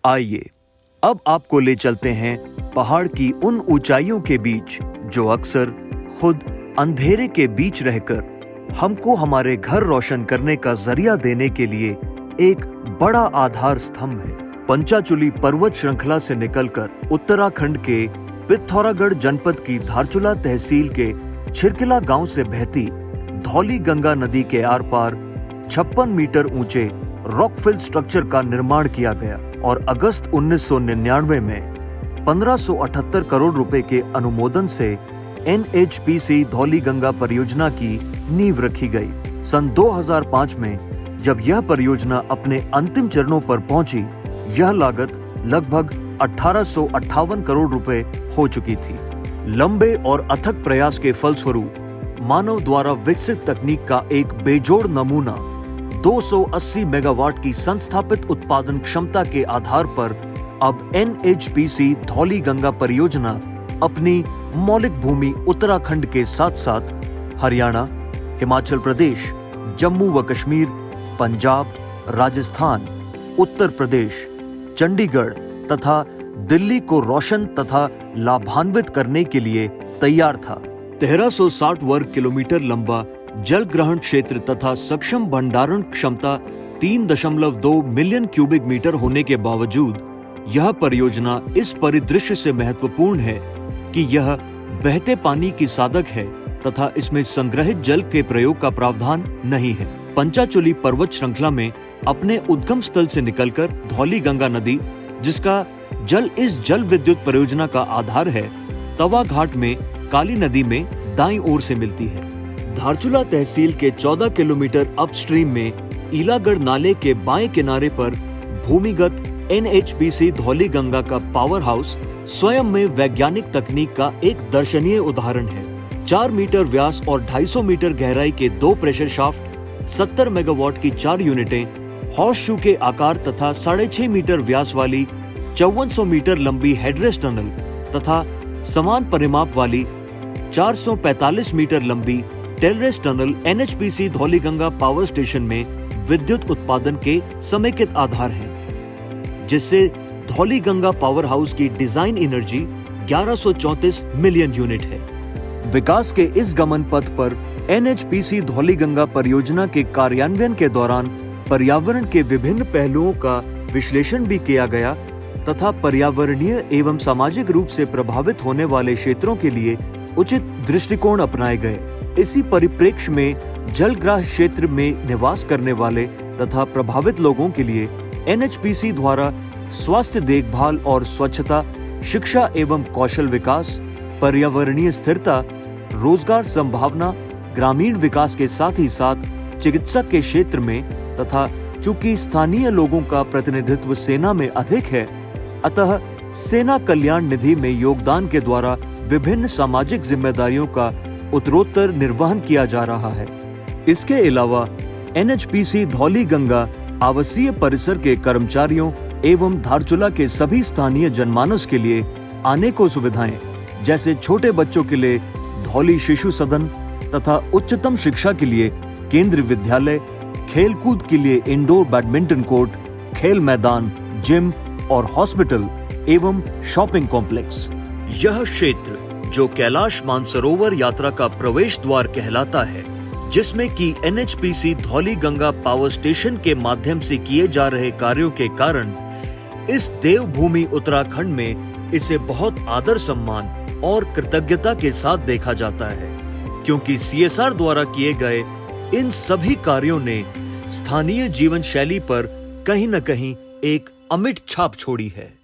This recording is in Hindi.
आइए अब आपको ले चलते हैं पहाड़ की उन ऊंचाइयों के बीच जो अक्सर खुद अंधेरे के बीच रहकर हमको हमारे घर रोशन करने का जरिया देने के लिए एक बड़ा आधार स्तंभ है। पंचाचूली पर्वत श्रृंखला से निकलकर उत्तराखंड के पिथौरागढ़ जनपद की धारचूला तहसील के छिरकिला गांव से बहती धौली गंगा नदी के आर पार 56 मीटर ऊंचे रॉकफिल स्ट्रक्चर का निर्माण किया गया और अगस्त 1999 में 1578 करोड़ रुपए के अनुमोदन से NHPC धौली गंगा परियोजना की नींव रखी गई। सन 2005 में जब यह परियोजना अपने अंतिम चरणों पर पहुंची, यह लागत लगभग 1858 करोड़ रुपए हो चुकी थी। लंबे और अथक प्रयास के फलस्वरूप मानव द्वारा विकसित तकनीक का एक बेजोड़ नमूना 280 मेगावाट की संस्थापित उत्पादन क्षमता के आधार पर अब NHPC धौली गंगा परियोजना अपनी मौलिक भूमि उत्तराखंड के साथ साथ हरियाणा, हिमाचल प्रदेश, जम्मू व कश्मीर, पंजाब, राजस्थान, उत्तर प्रदेश, चंडीगढ़ तथा दिल्ली को रोशन तथा लाभान्वित करने के लिए तैयार था। 1360 वर्ग किलोमीटर लंबा जल ग्रहण क्षेत्र तथा सक्षम भंडारण क्षमता 3.2 मिलियन क्यूबिक मीटर होने के बावजूद यह परियोजना इस परिदृश्य से महत्वपूर्ण है कि यह बहते पानी की साधक है तथा इसमें संग्रहित जल के प्रयोग का प्रावधान नहीं है। पंचाचूली पर्वत श्रृंखला में अपने उद्गम स्थल से निकलकर धौली गंगा नदी, जिसका जल इस जल विद्युत परियोजना का आधार है, तवा घाट में काली नदी में दाईं ओर से मिलती है। धारचूला तहसील के 14 किलोमीटर अपस्ट्रीम में ईलागढ़ नाले के बाएं किनारे पर भूमिगत NHPC धौली गंगा का पावर हाउस स्वयं में वैज्ञानिक तकनीक का एक दर्शनीय उदाहरण है। 4 मीटर व्यास और 250 मीटर गहराई के 2 प्रेशर शाफ्ट, 70 मेगावाट की 4 यूनिटें, हॉर्स शू के आकार तथा 6.5 मीटर व्यास वाली 5400 मीटर लंबी हेडरेस्ट टनल तथा समान परिमाप वाली 445 मीटर लंबी tailrace tunnel NHPC Dhauli Ganga power station में विद्युत उत्पादन के समेकित आधार हैं, जिससे धौली गंगा पावर हाउस की डिजाइन एनर्जी 1134 मिलियन यूनिट है। विकास के इस गमन पथ पर NHPC धौली गंगा परियोजना के कार्यान्वयन के दौरान पर्यावरण के विभिन्न पहलुओं का विश्लेषण भी किया गया तथा पर्यावरणीय एवं सामाजिक रूप से प्रभावित होने वाले क्षेत्रों के लिए उचित दृष्टिकोण अपनाए गए। इसी परिप्रेक्ष्य में जलग्राह क्षेत्र में निवास करने वाले तथा प्रभावित लोगों के लिए NHPC द्वारा स्वास्थ्य देखभाल और स्वच्छता, शिक्षा एवं कौशल विकास, पर्यावरणीय स्थिरता, रोजगार संभावना, ग्रामीण विकास के साथ ही साथ चिकित्सा के क्षेत्र में तथा चूंकि स्थानीय लोगों का प्रतिनिधित्व सेना में अधिक है, अतः सेना कल्याण निधि में योगदान के द्वारा विभिन्न सामाजिक जिम्मेदारियों का उत्तरोत्तर निर्वहन किया जा रहा है। इसके अलावा NHPC धौली गंगा आवासीय परिसर के कर्मचारियों एवं धारचूला के सभी स्थानीय जनमानस के लिए अनेकों सुविधाएं, जैसे छोटे बच्चों के लिए धौली शिशु सदन तथा उच्चतम शिक्षा के लिए केंद्रीय विद्यालय, खेलकूद के लिए इंडोर बैडमिंटन कोर्ट, खेल मैदान, जिम और हॉस्पिटल एवं शॉपिंग कॉम्प्लेक्स। यह क्षेत्र जो कैलाश मानसरोवर यात्रा का प्रवेश द्वार कहलाता है, जिसमें कि NHPC Dhauli Ganga power station के माध्यम से किए जा रहे कार्यों के कारण इस देवभूमि उत्तराखंड में इसे बहुत आदर सम्मान और कृतज्ञता के साथ देखा जाता है, क्योंकि CSR द्वारा किए गए इन सभी कार्यों ने स्थानीय जीवन शैली पर कहीं न कहीं एक अमिट छाप छोड़ी है।